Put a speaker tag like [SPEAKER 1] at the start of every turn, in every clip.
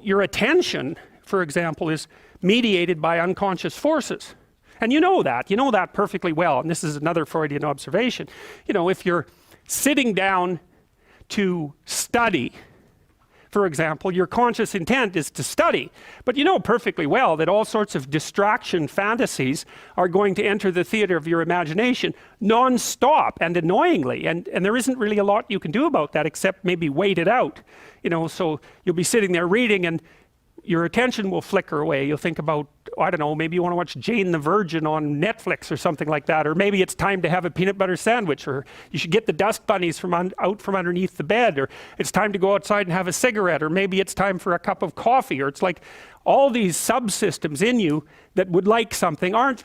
[SPEAKER 1] your attention, for example, is mediated by unconscious forces. And you know that perfectly well. And this is another Freudian observation. You know, if you're sitting down to study, for example, your conscious intent is to study, but you know perfectly well that all sorts of distraction fantasies are going to enter the theater of your imagination non-stop and annoyingly, and there isn't really a lot you can do about that except maybe wait it out. You know, so you'll be sitting there reading and your attention will flicker away. You'll think about, I don't know, maybe you want to watch Jane the Virgin on Netflix or something like that, or maybe it's time to have a peanut butter sandwich, or you should get the dust bunnies out from underneath the bed, or it's time to go outside and have a cigarette, or maybe it's time for a cup of coffee, or it's like all these subsystems in you that would like something aren't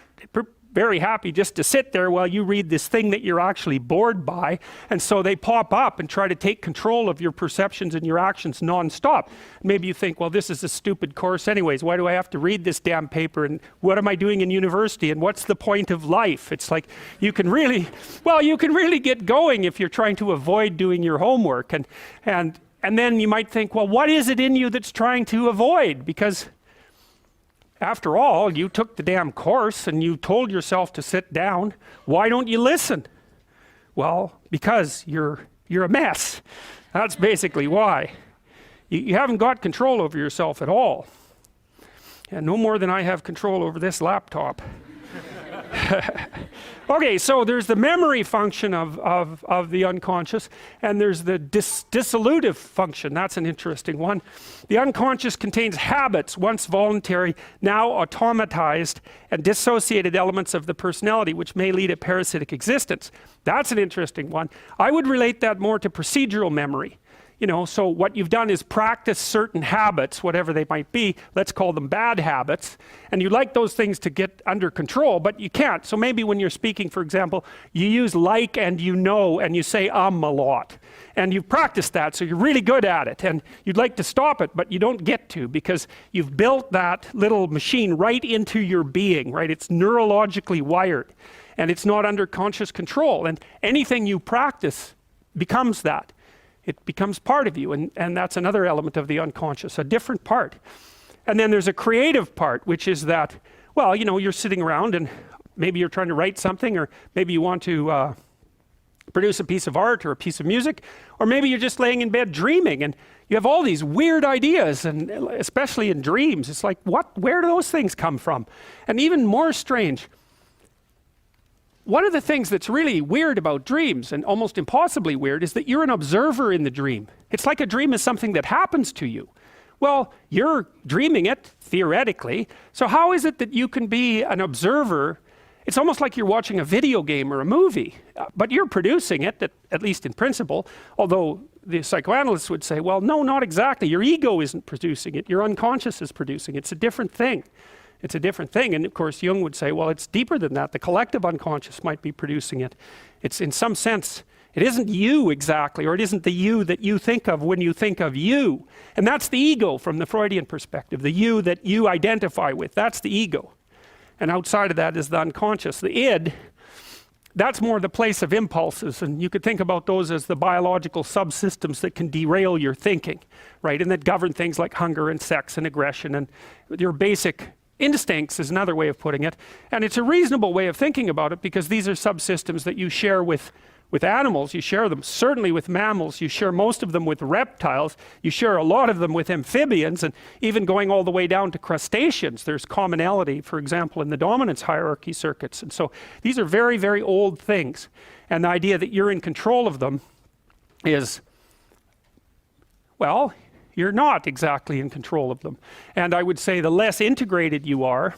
[SPEAKER 1] very happy just to sit there while you read this thing that you're actually bored by, and so they pop up and try to take control of your perceptions and your actions non-stop. Maybe you think, well, this is a stupid course anyways, why do I have to read this damn paper, and what am I doing in university, and what's the point of life? It's like you can really get going if you're trying to avoid doing your homework, and then you might think, well, what is it in you that's trying to avoid? Because after all, you took the damn course and you told yourself to sit down. Why don't you listen? Well, because you're a mess. That's basically why. You haven't got control over yourself at all. And no more than I have control over this laptop. Okay, so there's the memory function of the unconscious, and there's the dissolutive function. That's an interesting one. The unconscious contains habits, once voluntary, now automatized, and dissociated elements of the personality, which may lead a parasitic existence. That's an interesting one. I would relate that more to procedural memory. You know, so what you've done is practice certain habits, whatever they might be, let's call them bad habits, and you like those things to get under control, but you can't. So maybe when you're speaking, for example, you use like and you know, and you say a lot, and you've practiced that, so you're really good at it, and you'd like to stop it, but you don't get to, because you've built that little machine right into your being, right? It's neurologically wired, and it's not under conscious control, and anything you practice becomes that. It becomes part of you, and that's another element of the unconscious, a different part. And then there's a creative part, which is that, well, you know, you're sitting around and maybe you're trying to write something, or maybe you want to produce a piece of art or a piece of music, or maybe you're just laying in bed dreaming and you have all these weird ideas, and especially in dreams, it's like, where do those things come from? And even more strange, one of the things that's really weird about dreams, and almost impossibly weird, is that you're an observer in the dream. It's like a dream is something that happens to you. Well, you're dreaming it, theoretically, so how is it that you can be an observer? It's almost like you're watching a video game or a movie, but you're producing it, at least in principle, although the psychoanalysts would say, well, no, not exactly. Your ego isn't producing it, your unconscious is producing it. It's a different thing. It's a different thing, and of course Jung would say, well, it's deeper than that. The collective unconscious might be producing it. It's, in some sense, it isn't you exactly, or it isn't the you that you think of when you think of you. And that's the ego from the Freudian perspective, the you that you identify with. That's the ego. And outside of that is the unconscious. The id, that's more the place of impulses, and you could think about those as the biological subsystems that can derail your thinking, right? And that govern things like hunger and sex and aggression and your basic instincts is another way of putting it. And it's a reasonable way of thinking about it, because these are subsystems that you share with animals. You share them certainly with mammals. You share most of them with reptiles. You share a lot of them with amphibians, and even going all the way down to crustaceans. There's commonality, for example, in the dominance hierarchy circuits. And so these are very, very old things. And the idea that you're in control of them is, well, you're not exactly in control of them. And I would say the less integrated you are,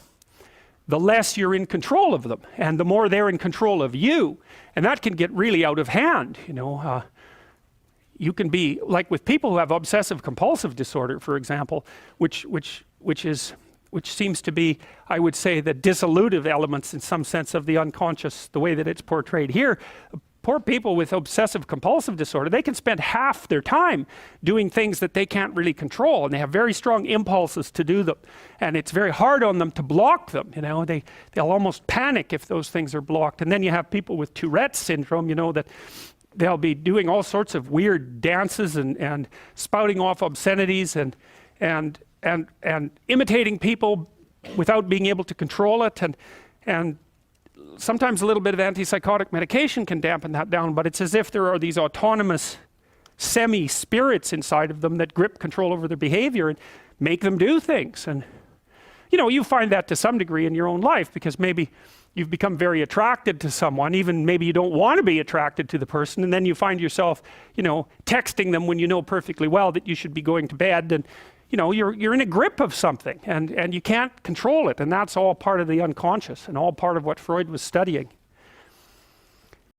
[SPEAKER 1] the less you're in control of them, and the more they're in control of you. And that can get really out of hand, you know. You can be, like with people who have obsessive compulsive disorder, for example, which seems to be, I would say, the dissolutive elements in some sense of the unconscious, the way that it's portrayed here. Poor people with obsessive compulsive disorder, they can spend half their time doing things that they can't really control, and they have very strong impulses to do them, and it's very hard on them to block them. You know, they'll almost panic if those things are blocked. And then you have people with Tourette's syndrome, you know, that they'll be doing all sorts of weird dances and spouting off obscenities, and and imitating people without being able to control it, and sometimes a little bit of antipsychotic medication can dampen that down, but it's as if there are these autonomous semi-spirits inside of them that grip control over their behavior and make them do things. And you know, you find that to some degree in your own life, because maybe you've become very attracted to someone, even maybe you don't want to be attracted to the person, and then you find yourself, you know, texting them when you know perfectly well that you should be going to bed, and you know, you're in a grip of something, and you can't control it, and that's all part of the unconscious and all part of what Freud was studying.